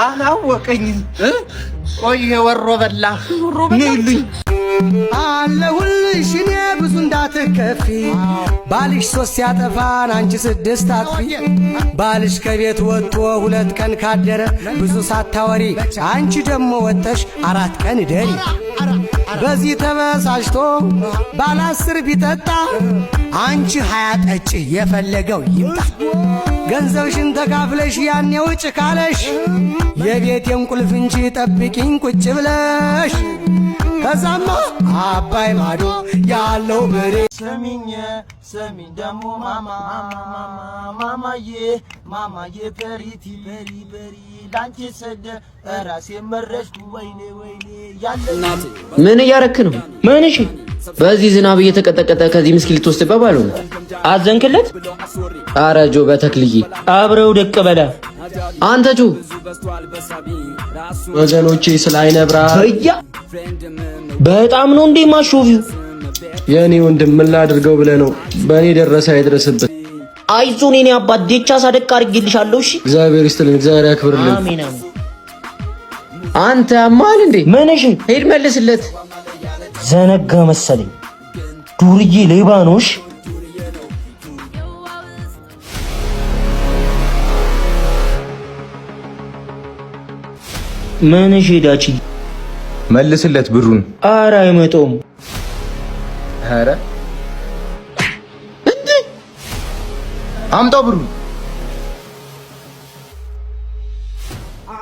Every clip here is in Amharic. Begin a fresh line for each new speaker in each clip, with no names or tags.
አላወቀኝ ቆይ ወሮ በላ ነይልኝ
አለሁልሽ እኔ ብዙ እንዳትከፊ ባልሽ 3 ያጠፋን አንቺ 6 አጥፊ ባልሽ ከቤት ወጥቶ 2 ቀን ካደረ ብዙ ሳታወሪ አንቺ ደሞ ወጥተሽ 4 ቀን ደሪ በዚህ ተበሳጭቶ ባል 10 ቢጠጣ አንቺ 20 ጠጪ የፈለገው ይምጣ ገንዘብሽን ተካፍለሽ ያኔ ውጭ ካለሽ የቤቴን ቁልፍ እንጂ ጠብቂኝ ቁጭ ብለሽ ከዛማ አባይ ማዶ ያለው በሬ ሰሚኝ ደሞ ማማዬ ፐሪቲ በሪ ላንቺ ሰደ ራሴ መረሽኩ ወይኔ ያለናት
ምን እያረክ ነው? ምን እሺ በዚህ ዝናብ እየተቀጠቀጠ ከዚህ ምስኪን ልትወስድበት ባለው አዘንክለት? ኧረ ጆ በተክልዬ አብረው ደቅ በላ አንተ ጆ ወገኖቼ ስለ አይነ ብርሃን በጣም ነው እንዴ ማሾፊው? የኔ ወንድም ምን ላድርገው ብለህ ነው? በእኔ ደረሰ አይድረስበት። አይዞን የኔ አባት ዴቻ ሳደቅ አድርጌልሻለሁ። እሺ እግዚአብሔር ይስጥልኝ፣ እግዚአብሔር ያክብርልኝ። አሜን አሜን። አንተ አማል እንዴ ምን እሺ ሄድ መልስለት። ዘነጋ መሰለኝ ዱርዬ ሌባኖሽ ምን እሺ ዳቺ
መልስለት ብሩን።
ኧረ አይመጣውም።
ኧረ እንዴ አምጣው ብሩን።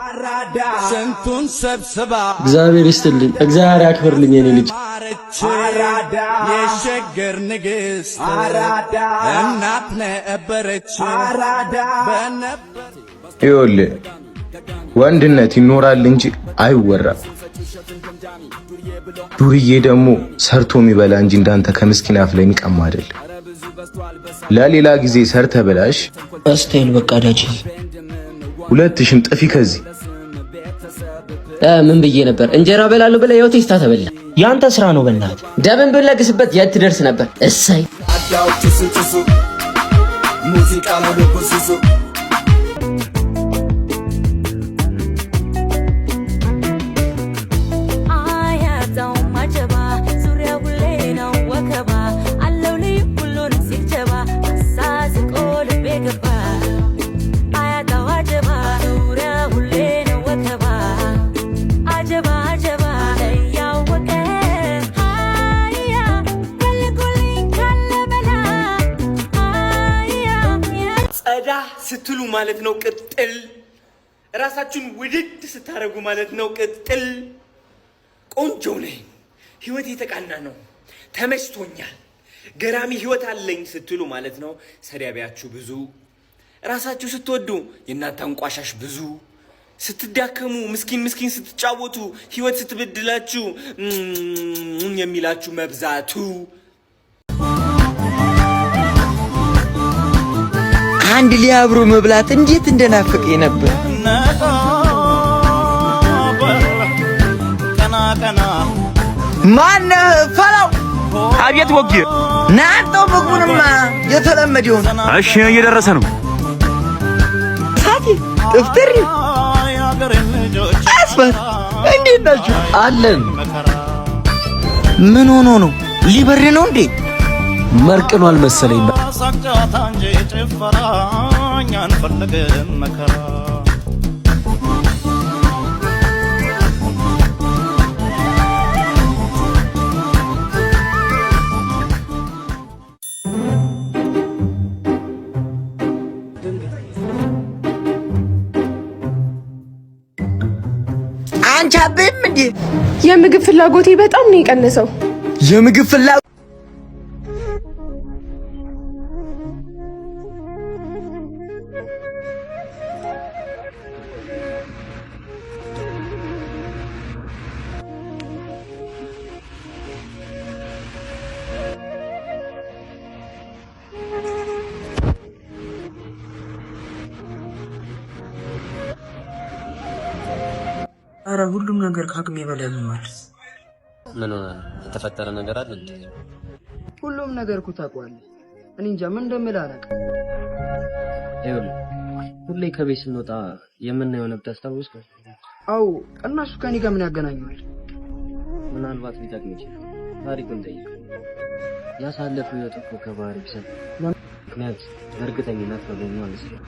አራዳ ስንቱን ሰብስባ
እግዚአብሔር ይስጥልኝ፣ እግዚአብሔር ያክብርልኝ የኔ ልጅ።
አራዳ የሸገር ንግስት አራዳ እናት ነበረች አራዳ በነበር
ይኸውልህ ወንድነት ይኖራል እንጂ አይወራም። ዱርዬ ደግሞ ሰርቶ የሚበላ እንጂ እንዳንተ ከምስኪን አፍ ላይ የሚቀማ አይደል። ለሌላ ጊዜ ሰርተ በላሽ
አስቴል በቃ ዳጂ
2000 ጥፊ ከዚህ
ምን ብዬ ነበር? እንጀራ በላለሁ ብለህ ያው ቴስታ ተበላ። ያንተ ስራ ነው በእናትህ። ደምን ብለግስበት የት ትደርስ ነበር? እሰይ
አዳው ጭሱ ሙዚቃ ነው ለኩሱሱ
ስትሉ ማለት ነው ቅጥል። ራሳችሁን ውድድ ስታረጉ ማለት ነው ቅጥል። ቆንጆ ነኝ፣ ህይወት የተቃና ነው፣ ተመችቶኛል፣ ገራሚ ህይወት አለኝ ስትሉ ማለት ነው ሰዳቢያችሁ ብዙ። ራሳችሁ ስትወዱ የእናንተ አንቋሻሽ ብዙ። ስትዳከሙ ምስኪን ስትጫወቱ ህይወት ስትበድላችሁ የሚላችሁ መብዛቱ።
አንድ ሊያብሩ መብላት እንዴት እንደናፈቀኝ ነበር። ማን ፈላው?
አቤት ወጌ
ናንተው ምግቡንማ የተለመደው ነው።
እሺ እየደረሰ ነው።
ሳቲ ጥፍጥሪ አስፋት እንዴት ናችሁ?
አለን።
ምን ሆኖ ነው? ሊበር ነው እንዴ?
መርቅኗል መሰለኝ።
ሳቅጫታ እንጂ ጭፈራ እኛን ፈልገን መከራ
አንቺ አበይም እንዴ?
የምግብ ፍላጎቴ በጣም ነው የቀነሰው።
የምግብ ፍላጎት
አረ ሁሉም ነገር ከአቅሜ በላይ ሆኗል።
ምን ሆነ? የተፈጠረ ነገር አለ እንዴ?
ሁሉም ነገር እኮ ታውቀዋለህ። እኔ እንጃ ምን እንደምልህ አላውቅም።
ይኸውልህ
ሁሌ ከቤት ስንወጣ የምናየው ነበር ታስታውስከው?
አው እነሱ ከኔ ጋር ምን ያገናኛል?
ምናልባት ሊጠቅም ይችላል። ታሪኩን ጠይቅ። ያሳለፈው የጥፎ ከባህሪ ቢሰጥ ምክንያት በእርግጠኝነት ነው ማለት ነው።